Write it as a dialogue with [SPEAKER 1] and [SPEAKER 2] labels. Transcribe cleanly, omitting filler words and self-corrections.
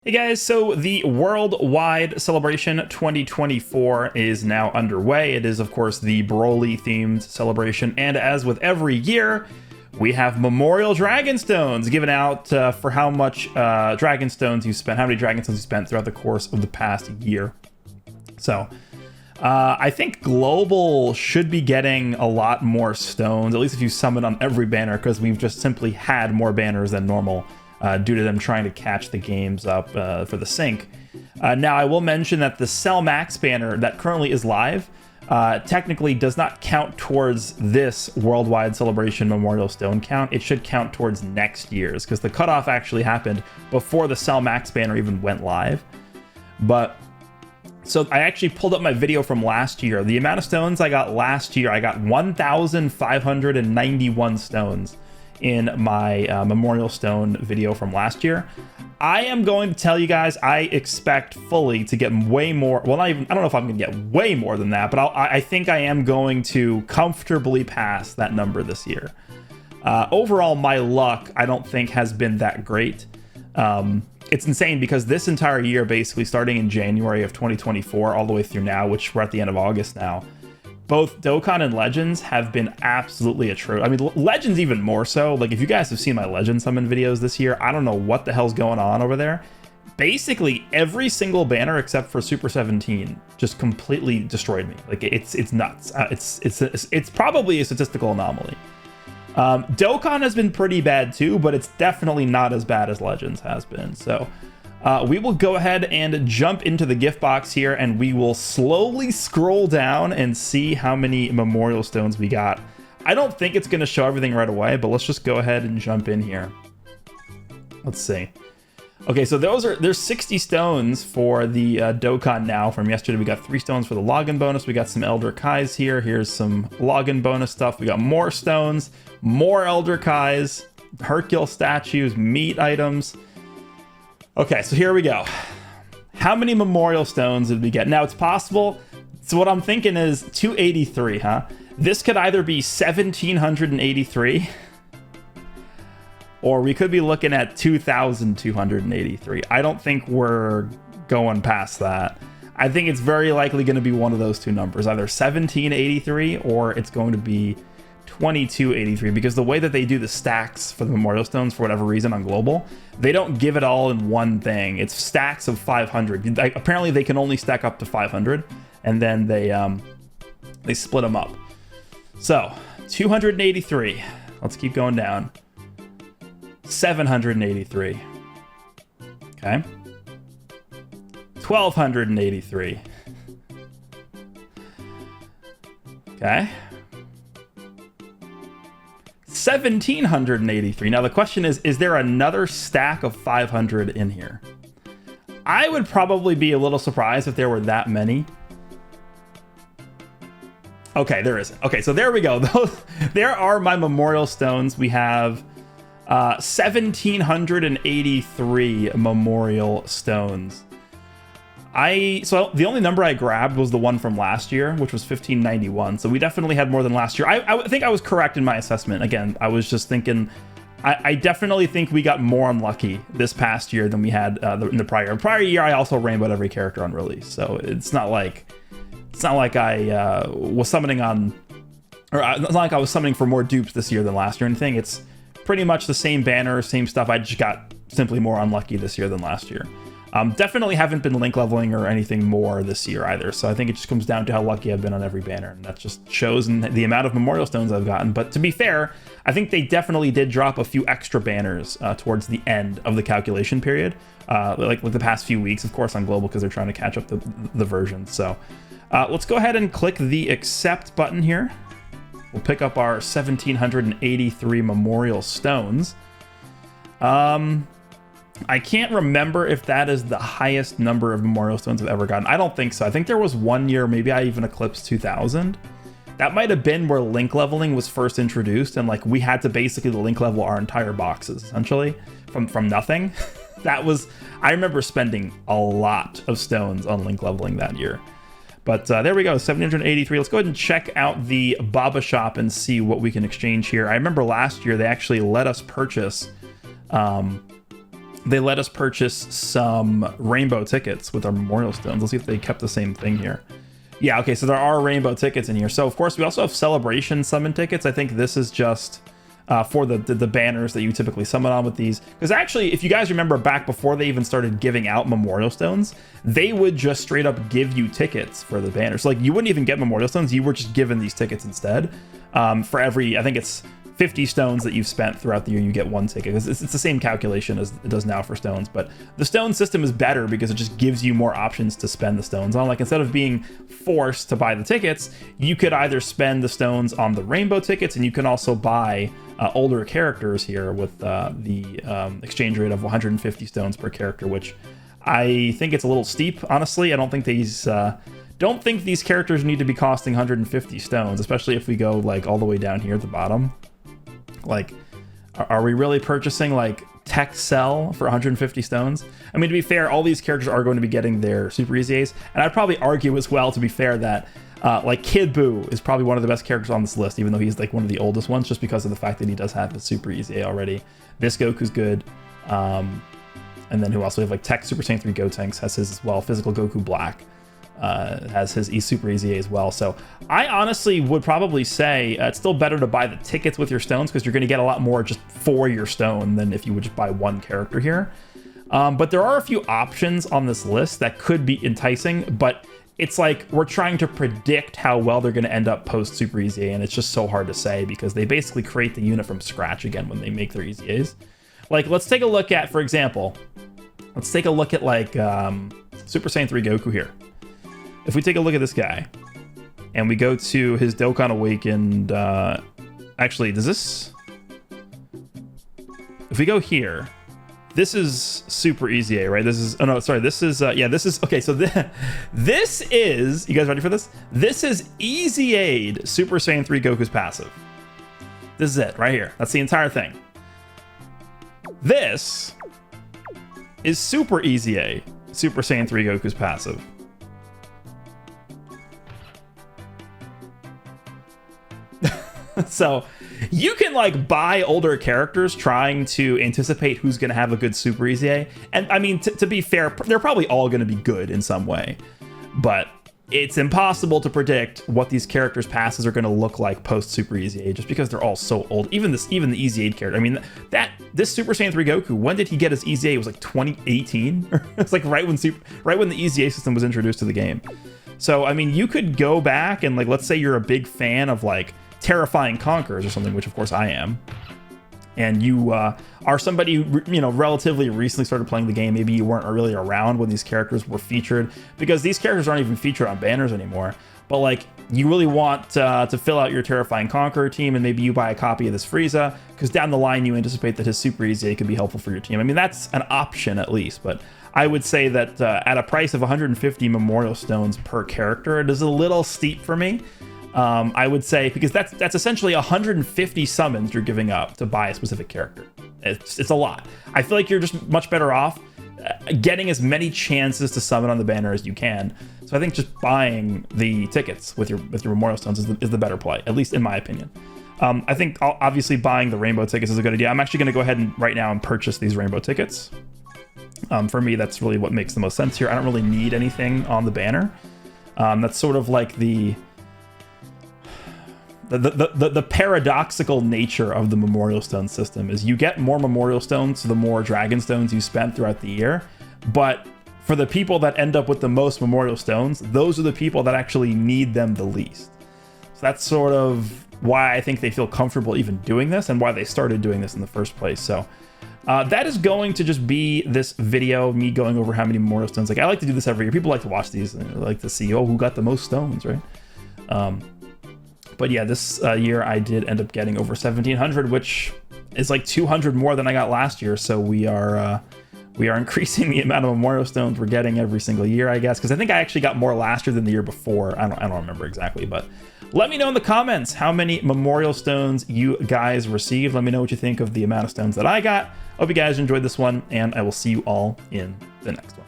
[SPEAKER 1] Hey guys, so the Worldwide Celebration 2024 is now underway. It is, of course, the Broly themed celebration, and as with every year, we have Memorial Dragonstones given out for how much Dragonstones you spent, how many Dragonstones you spent throughout the course of the past year. So, I think Global should be getting a lot more stones, at least if you summon on every banner, because we've just simply had more banners than normal. Due to them trying to catch the games up for the sync. Now, I will mention that the Cell Max banner that currently is live technically does not count towards this Worldwide Celebration Memorial Stone count. It should count towards next year's, because the cutoff actually happened before the Cell Max banner even went live. But, so I actually pulled up my video from last year. The amount of stones I got last year, I got 1,591 stones in my Memorial Stone video from last year. I am going to tell you guys, I expect fully to get way more. Well, not even, I don't know if I'm going to get way more than that, but I think I am going to comfortably pass that number this year. Overall, my luck, I don't think has been that great. It's insane because this entire year, basically starting in January of 2024 all the way through now, which we're at the end of August now, both Dokkan and Legends have been absolutely atrocious. I mean, Legends even more so. Like, if you guys have seen my Legends summon videos this year, I don't know what the hell's going on over there. Basically, every single banner except for Super 17 just completely destroyed me. Like, it's nuts. It's probably a statistical anomaly. Dokkan has been pretty bad too, but it's definitely not as bad as Legends has been. So we will go ahead and jump into the gift box here, and we will slowly scroll down and see how many Memorial Stones we got. I don't think it's going to show everything right away, but let's just go ahead and jump in here. Let's see. Okay, so there's 60 stones for the Dokkan now from yesterday. We got 3 stones for the login bonus. We got some Elder Kais here. Here's some login bonus stuff. We got more stones, more Elder Kais, Hercule statues, meat items. Okay, so here we go. How many Memorial Stones did we get? Now, it's possible. So what I'm thinking is 283, huh? This could either be 1,783, or we could be looking at 2,283. I don't think we're going past that. I think it's very likely going to be one of those two numbers, either 1,783 or it's going to be 2283, because the way that they do the stacks for the Memorial Stones, for whatever reason on Global, they don't give it all in one thing. It's stacks of 500. Apparently they can only stack up to 500, and then they split them up. So 283. Let's keep going down. 783. Okay. 1,283. Okay. 1,783. Now the question is there another stack of 500 in here? I would probably be a little surprised if there were that many. Okay, there isn't. Okay, so there we go. There are my Memorial Stones. We have 1,783 Memorial Stones. So the only number I grabbed was the one from last year, which was 1,591. So we definitely had more than last year. I think I was correct in my assessment. Again, I was just thinking, I definitely think we got more unlucky this past year than we had in the prior. Prior year, I also rainbowed every character on release. So it's not like I was summoning on, or it's not like I was summoning for more dupes this year than last year or anything. It's pretty much the same banner, same stuff. I just got simply more unlucky this year than last year. Definitely haven't been link leveling or anything more this year either, so I think it just comes down to how lucky I've been on every banner, and that just shows in the amount of Memorial Stones I've gotten. But to be fair, I think they definitely did drop a few extra banners towards the end of the calculation period, like the past few weeks, of course, on Global, because they're trying to catch up the versions. So let's go ahead and click the accept button here. We'll pick up our 1,783 Memorial Stones. I can't remember if that is the highest number of Memorial Stones I've ever gotten. I don't think so. I think there was one year, maybe I even eclipsed 2,000. That might have been where link leveling was first introduced, and like we had to basically link level our entire boxes, essentially, from nothing. That was, I remember spending a lot of stones on link leveling that year. But there we go, 783. Let's go ahead and check out the Baba shop and see what we can exchange here. I remember last year they actually let us purchase they let us purchase some rainbow tickets with our memorial stones. Let's see if they kept the same thing here. Yeah, okay, so there are rainbow tickets in here. So of course we also have celebration summon tickets. I think this is just for the banners that you typically summon on with these. Because actually, if you guys remember back before they even started giving out memorial stones, they would just straight up give you tickets for the banners. So, like, you wouldn't even get memorial stones, you were just given these tickets instead. For every, I think it's 50 stones that you've spent throughout the year, you get one ticket. It's the same calculation as it does now for stones, but the stone system is better because it just gives you more options to spend the stones on. Like, instead of being forced to buy the tickets, you could either spend the stones on the rainbow tickets, and you can also buy older characters here with the exchange rate of 150 stones per character, which I think it's a little steep, honestly. I don't think these characters need to be costing 150 stones, especially if we go like all the way down here at the bottom. Like, are we really purchasing like Tech Cell for 150 stones? I mean, to be fair, all these characters are going to be getting their Super Easy A's, and I'd probably argue as well, to be fair, that like Kid Buu is probably one of the best characters on this list, even though he's like one of the oldest ones, just because of the fact that he does have his Super Easy A already. This Goku's good. And then who else? We have like Tech Super Saiyan 3 Gotenks has his as well. Physical Goku Black has his Super Easy A as well. So I honestly would probably say it's still better to buy the tickets with your stones, because you're going to get a lot more just for your stone than if you would just buy one character here. But there are a few options on this list that could be enticing, but it's like we're trying to predict how well they're going to end up post Super Easy A, and it's just so hard to say because they basically create the unit from scratch again when they make their Easy A's. Like, let's take a look at, for example, let's take a look at like Super Saiyan 3 Goku here. If we take a look at this guy and we go to his Dokkan Awakened, actually, does this, if we go here, this is Super Easy A, right? This is, oh no, sorry, this is, yeah, this is, okay, so this is, you guys ready for this? This is Easy Aid Super Saiyan 3 Goku's passive. This is it, right here. That's the entire thing. This is Super Easy A Super Saiyan 3 Goku's passive. So you can like buy older characters trying to anticipate who's going to have a good Super Easy A. And I mean, to be fair, they're probably all going to be good in some way, but it's impossible to predict what these characters' passes are going to look like post Super Easy A, just because they're all so old. Even the Easy Aid character. I mean, this Super Saiyan 3 Goku, when did he get his Easy A? It was like 2018. It's like right when the Easy A system was introduced to the game. So I mean, you could go back and like, let's say you're a big fan of like Terrifying Conquerors or something, which of course I am, and you are somebody who, you know, relatively recently started playing the game. Maybe you weren't really around when these characters were featured, because these characters aren't even featured on banners anymore. But like, you really want to fill out your Terrifying Conqueror team, and maybe you buy a copy of this Frieza, because down the line you anticipate that his Super Easy A could be helpful for your team. I mean, that's an option at least, but I would say that at a price of 150 Memorial Stones per character, it is a little steep for me. I would say, because that's essentially 150 summons you're giving up to buy a specific character. It's a lot. I feel like you're just much better off getting as many chances to summon on the banner as you can. So I think just buying the tickets with your Memorial Stones is the better play, at least in my opinion. I think obviously buying the rainbow tickets is a good idea. I'm actually going to go ahead and right now and purchase these rainbow tickets. For me, that's really what makes the most sense here. I don't really need anything on the banner. That's sort of like the paradoxical nature of the Memorial Stone system is you get more Memorial Stones the more Dragon Stones you spent throughout the year, but for the people that end up with the most Memorial Stones, those are the people that actually need them the least. So that's sort of why I think they feel comfortable even doing this, and why they started doing this in the first place. So that is going to just be this video, me going over how many Memorial Stones. Like, I like to do this every year. People like to watch these and they like to see, oh, who got the most stones, right? But yeah, this year I did end up getting over 1,700, which is like 200 more than I got last year. So we are increasing the amount of Memorial Stones we're getting every single year, I guess, because I think I actually got more last year than the year before. I don't remember exactly, but let me know in the comments how many Memorial Stones you guys received. Let me know what you think of the amount of stones that I got. Hope you guys enjoyed this one, and I will see you all in the next one.